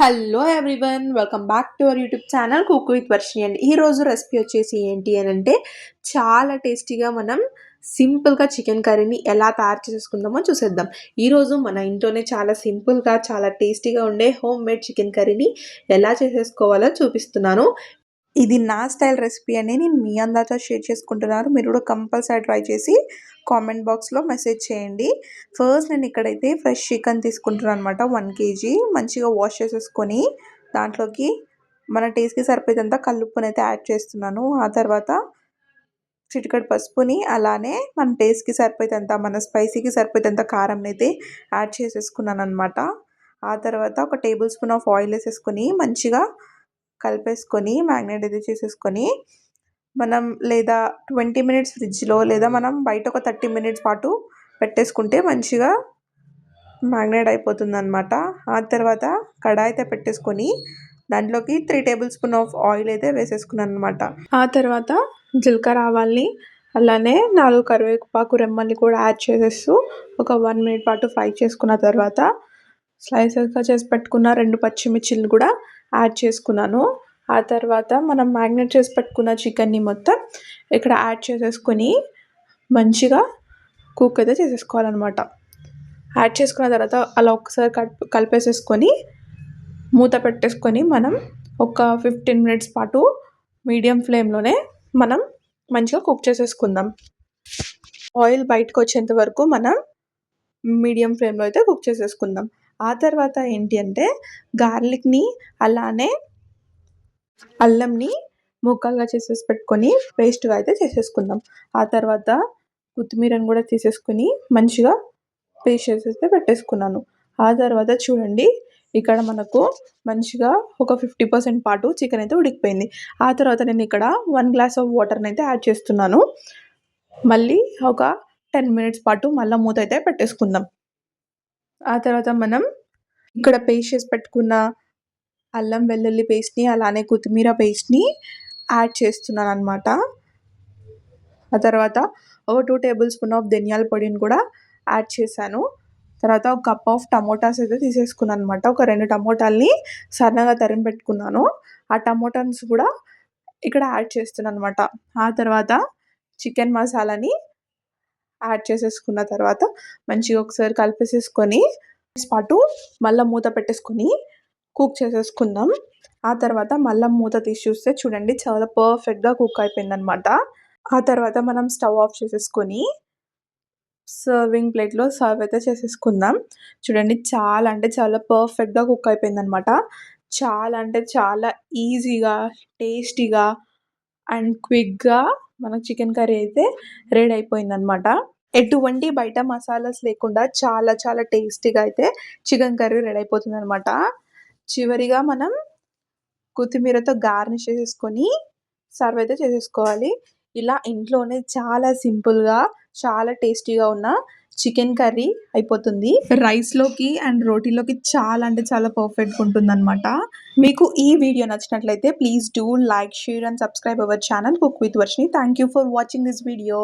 Hello everyone, welcome back to our YouTube channel cook with Varshini. అండి ఈరోజు recipe వచ్చేసి ఏంటి అని అంటే చాలా టేస్టీగా మనం సింపుల్గా చికెన్ కర్రీని ఎలా తయారు చేసుకుందామో చూసేద్దాం. ఈరోజు మన ఇంట్లోనే చాలా సింపుల్గా చాలా టేస్టీగా ఉండే హోమ్ మేడ్ చికెన్ కర్రీని ఎలా చేసేసుకోవాలో చూపిస్తున్నాను. ఇది నా స్టైల్ రెసిపీ అని నేను మీ అందరితో షేర్ చేసుకుంటున్నాను. మీరు కూడా కంపల్సరీ ట్రై చేసి కామెంట్ బాక్స్లో మెసేజ్ చేయండి. ఫస్ట్ నేను ఇక్కడైతే ఫ్రెష్ చికెన్ తీసుకుంటున్నాను అనమాట. 1 kg మంచిగా వాష్ చేసేసుకొని దాంట్లోకి మన టేస్ట్కి సరిపోయేంత కల్లుప్పుని అయితే యాడ్ చేస్తున్నాను. ఆ తర్వాత చిటికెడు పసుపుని, అలానే మన టేస్ట్కి సరిపోయేంత, మన స్పైసీకి సరిపోయేంత కారం అయితే యాడ్ చేసేసుకున్నాను అనమాట. ఆ తర్వాత ఒక టేబుల్ స్పూన్ ఆఫ్ ఆయిల్ వేసేసుకొని మంచిగా కలిపేసుకొని మ్యాగ్నేట్ అయితే చేసేసుకొని మనం లేదా 20 మినిట్స్ ఫ్రిడ్జ్లో లేదా మనం బయట ఒక 30 మినిట్స్ పాటు పెట్టేసుకుంటే మంచిగా మ్యాగ్నేట్ అయిపోతుందన్నమాట. ఆ తర్వాత కడాయి అయితే పెట్టేసుకొని దాంట్లోకి 3 టేబుల్ స్పూన్ ఆఫ్ ఆయిల్ అయితే వేసేసుకున్నాను అనమాట. ఆ తర్వాత జీలకర్ర ఆవాల్ని అలానే 4 కరివేపాకు రెమ్మల్ని కూడా యాడ్ చేసేస్తూ ఒక 1 మినిట్ పాటు ఫ్రై చేసుకున్న తర్వాత స్లైసెస్గా చేసి పెట్టుకున్న 2 పచ్చిమిర్చిని కూడా యాడ్ చేసుకున్నాను. ఆ తర్వాత మనం మ్యాగ్నేట్ చేసి పెట్టుకున్న చికెన్ని మొత్తం ఇక్కడ యాడ్ చేసేసుకొని మంచిగా కుక్ అయితే చేసేసుకోవాలన్నమాట. యాడ్ చేసుకున్న తర్వాత అలా ఒకసారి కలిపేసేసుకొని మూత పెట్టేసుకొని మనం ఒక 15 మినిట్స్ పాటు మీడియం ఫ్లేమ్లోనే మనం మంచిగా కుక్ చేసేసుకుందాం. ఆయిల్ బయటకు వచ్చేంత వరకు మనం మీడియం ఫ్లేమ్లో అయితే కుక్ చేసేసుకుందాం. ఆ తర్వాత ఏంటి అంటే గార్లిక్ని అలానే అల్లంని ముక్కలుగా చేసేసి పెట్టుకొని పేస్ట్గా అయితే చేసేసుకుందాం. ఆ తర్వాత కొత్తిమీరని కూడా తీసేసుకొని మంచిగా పేస్ట్ చేసేస్తే పెట్టేసుకున్నాను. ఆ తర్వాత చూడండి, ఇక్కడ మనకు మంచిగా ఒక 50% పాటు చికెన్ అయితే ఉడికిపోయింది. ఆ తర్వాత నేను ఇక్కడ 1 గ్లాస్ ఆఫ్ వాటర్ని అయితే యాడ్ చేస్తున్నాను. మళ్ళీ ఒక 10 మినిట్స్ పాటు మళ్ళీ మూత అయితే పెట్టేసుకుందాం. ఆ తర్వాత మనం ఇక్కడ పేస్ట్ చేసి పెట్టుకున్న అల్లం వెల్లుల్లి పేస్ట్ని అలానే కొత్తిమీర పేస్ట్ని యాడ్ చేస్తున్నాను అనమాట. ఆ తర్వాత ఒక 2 టేబుల్ స్పూన్ ఆఫ్ ధనియాల పొడిని కూడా యాడ్ చేశాను. తర్వాత ఒక కప్ ఆఫ్ టమోటాస్ అయితే తీసేసుకున్నాను అనమాట. ఒక 2 టమోటాలని సన్నగా తరిమి పెట్టుకున్నాను. ఆ టమోటాస్ కూడా ఇక్కడ యాడ్ చేస్తున్నాను అనమాట. ఆ తర్వాత చికెన్ మసాలాని యాడ్ చేసేసుకున్న తర్వాత మంచిగా ఒకసారి కలిపేసేసుకొని పాటు మళ్ళీ మూత పెట్టేసుకొని కుక్ చేసేసుకుందాం. ఆ తర్వాత మళ్ళీ మూత తీసి చూస్తే చూడండి, చాలా పర్ఫెక్ట్గా కుక్ అయిపోయిందనమాట. ఆ తర్వాత మనం స్టవ్ ఆఫ్ చేసేసుకొని సర్వింగ్ ప్లేట్లో సర్వ్ అయితే చేసేసుకుందాం. చూడండి, చాలా అంటే చాలా పర్ఫెక్ట్గా కుక్ అయిపోయిందనమాట. చాలా అంటే చాలా ఈజీగా, టేస్టీగా అండ్ క్విక్గా మన చికెన్ కర్రీ అయితే రెడీ అయిపోయిందనమాట. ఎటువంటి బయట మసాలాస్ లేకుండా చాలా చాలా టేస్టీగా అయితే చికెన్ కర్రీ రెడీ అయిపోతుంది అనమాట. చివరిగా మనం కొత్తిమీరతో గార్నిష్ చేసేసుకొని సర్వ్ అయితే చేసేసుకోవాలి. ఇలా ఇంట్లోనే చాలా సింపుల్గా చాలా టేస్టీగా ఉన్న చికెన్ కర్రీ అయిపోతుంది. రైస్లోకి అండ్ రోటీలోకి చాలా అంటే చాలా పర్ఫెక్ట్గా ఉంటుందన్నమాట. మీకు ఈ వీడియో నచ్చినట్లయితే please do like, share and subscribe our channel cook with Varshini. Thank you for watching this video.